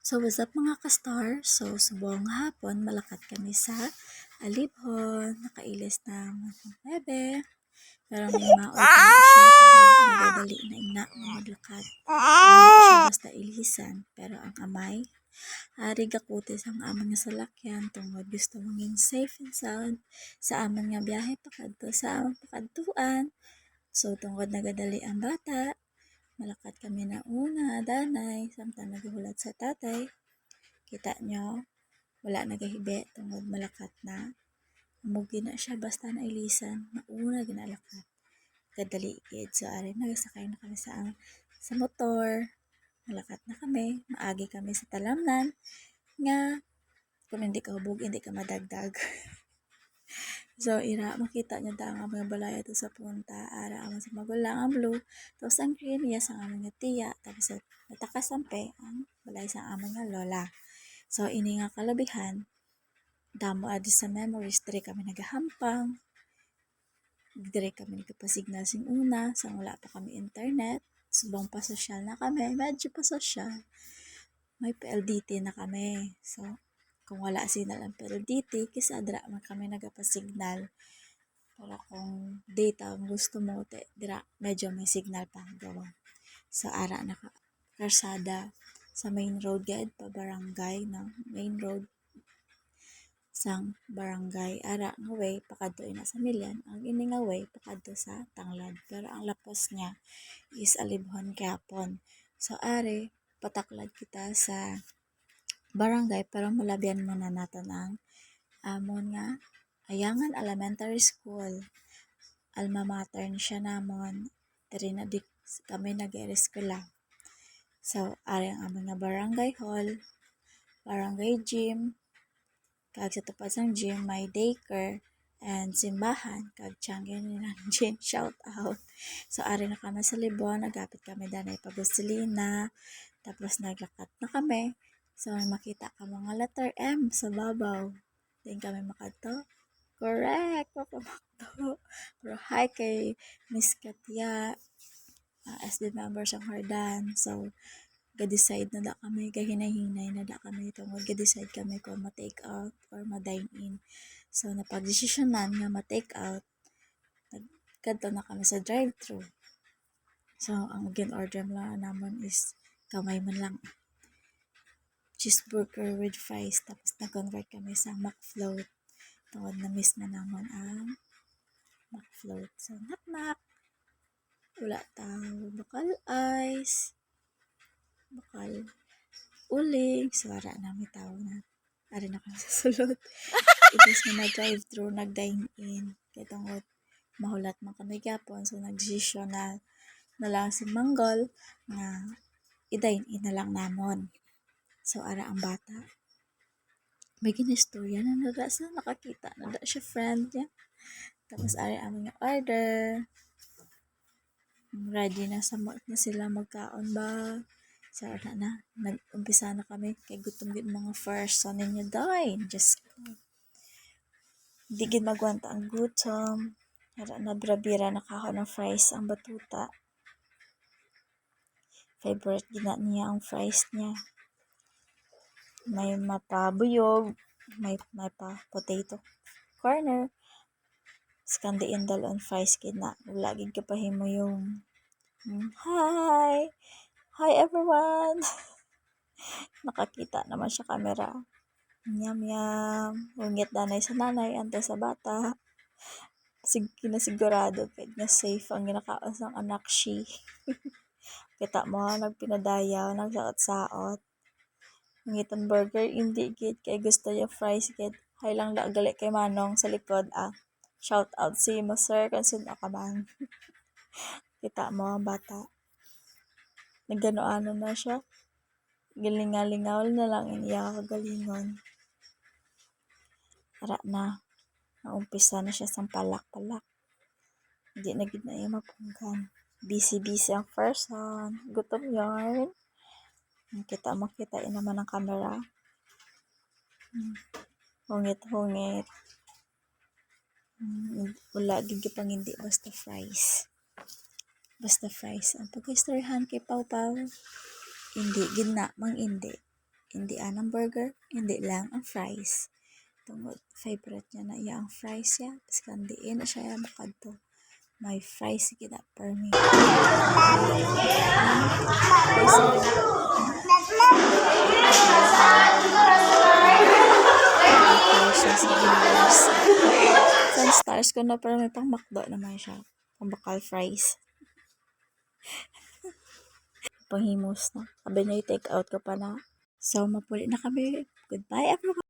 So, what's up mga ka-star? So, subong hapon, malakat kami sa Alibhon. Nakailis ng bebe. Pero may maol pa na siya. Tungod nagadali na ina na maglakat. Hindi siya basta ilisan. Pero ang amay, ari gakutis ang amang nga salakyan. Tungod gusto manging safe and sound sa amang nga biyahe pakadto sa amang pakadtuan. So, tungod nagadali ang bata, malakat kami na una, danay, samtang naghulat sa tatay. Kita nyo, wala nagahibi tungod malakat na. Mugi na siya basta nailisan, mauna ginalakat. Kadali gid. So, ari nagasakay na kami sa motor. Malakat na kami, maagi kami sa talamnan nga kung hindi ka hubog, hindi ka madagdag. So, ira, makita niyo ta ang mga balaya to sa punta. Ara, ang sa magulang ang blue. Tapos ang green, yes, ang aming nga tiya. Tapos natakasampe ang balay sa aming nga lola. So, ini nga kalabihan, damo adi sa memories, dire kami nagahampang, dire kami nagpasignal sing una, sa wala pa kami internet, subong pa social na kami, medyo pa social, may PLDT na kami. So, kung wala signal ang PLDT, kisa dira man kami nagapasignal. Pero kung data ang gusto mo, dira medyo may signal pa gawa. So, ara na karsada sa main road guide pa barangay, no? Main road sang barangay ara nga way pakadto ina sa Milian, ang ini nga way pakadto sa Tanglad, pero ang lapos niya is Alibhon Gapon. So ari pataklad kita sa barangay pero malabyan muna naton ang amon nga Ayangan Elementary School, alma mater ni siya namon, diri na di kami nag-eskwela. So ari ang amon nga barangay hall, barangay gym, kag sa tupad sang gym may daycare and simbahan kag tianggen ng gym, shout out. So ari na kami sa Libon, nagapit kami danay pagusilina, tapos naglakat na kami. So makita ka mga letter M sa babaw, din kami makadto. Correct, papamakto. Pero hi kay Miss Katia, SD member sa Hardan. So ga-decide na da kami, gahinay-hinay na da kami tungod ga-decide kami kung ma-take out or ma-dine in. So, napag-desisyonan nga ma-take out, nagkadto na kami sa drive-thru. So, ang gin-order lang naman is kamay man lang cheeseburger with fries, tapos nag-convert kami sa McFloat. Tungod na miss na naman ang McFloat. So, knock-knock. Wala tao, bakal ice, bakal uling, suara namin tao na. Ari na kami sa sulod. Itis nga na-drive-thru, nag-dine in. Kaya tungod, mahulat man kami gapon. So, nag-desisyon na lang si Manggol nga i-dine in na lang namon. So, ara ang bata. May ginistorya na nada sa nakakita. Nada siya friend niya. Tapos, ari aming order. Ready na sila magkaon ba? So, na, nag-umpisa na kami kay gutom gid mga first. So, ninyo dine. Just ko. Di gid magwanta ang gutom. Hara na brabira nakahon ng fries ang batuta. Favorite gina niya ang fries niya. May mapabuyog, may pa potato corner. Skandi indal on fries gid na. Wala gid kapahimo yung hi! Hi everyone! Nakakita naman siya camera. Yum yum. Ungit danay sa nanay, antay sa bata. Kinasigurado kahit nga safe ang ginakaon sang anak she. Kita mo, nagpinadayaw, nagsaot-saot. Ngitan burger, hindi gid kay gusto yung fries gid. Hay lang gali kay Manong sa likod Shout out si mo sir, kansin ka man. Kita mo ang bata. Nagano-ano na siya. Gilingalingaw na lang iniya kagalingon. Ara na. Naumpisa na siya sa palak-palak. Hindi na gid na iya mapunggan. Busy-busy ang person. Gutom yarn. Kita naman ang camera. Hungit-hungit. Wala gid pang hindi basta fries. Basta fries. Ang pag-istoryahan kay Pau Pau, hindi gid na mang hindi. hindi anang burger, hindi lang ang fries. Tungod, favorite niya na iya ang fries ya. Tapos kandiin na siya makadto. May fries gina per me. Siya sa viewers. San stars ko na pero may pang McDo naman siya. Pang bakal fries. Panghimos na. Sabi niya i-take out ko pa na. So, mapuli na kami. Goodbye everyone.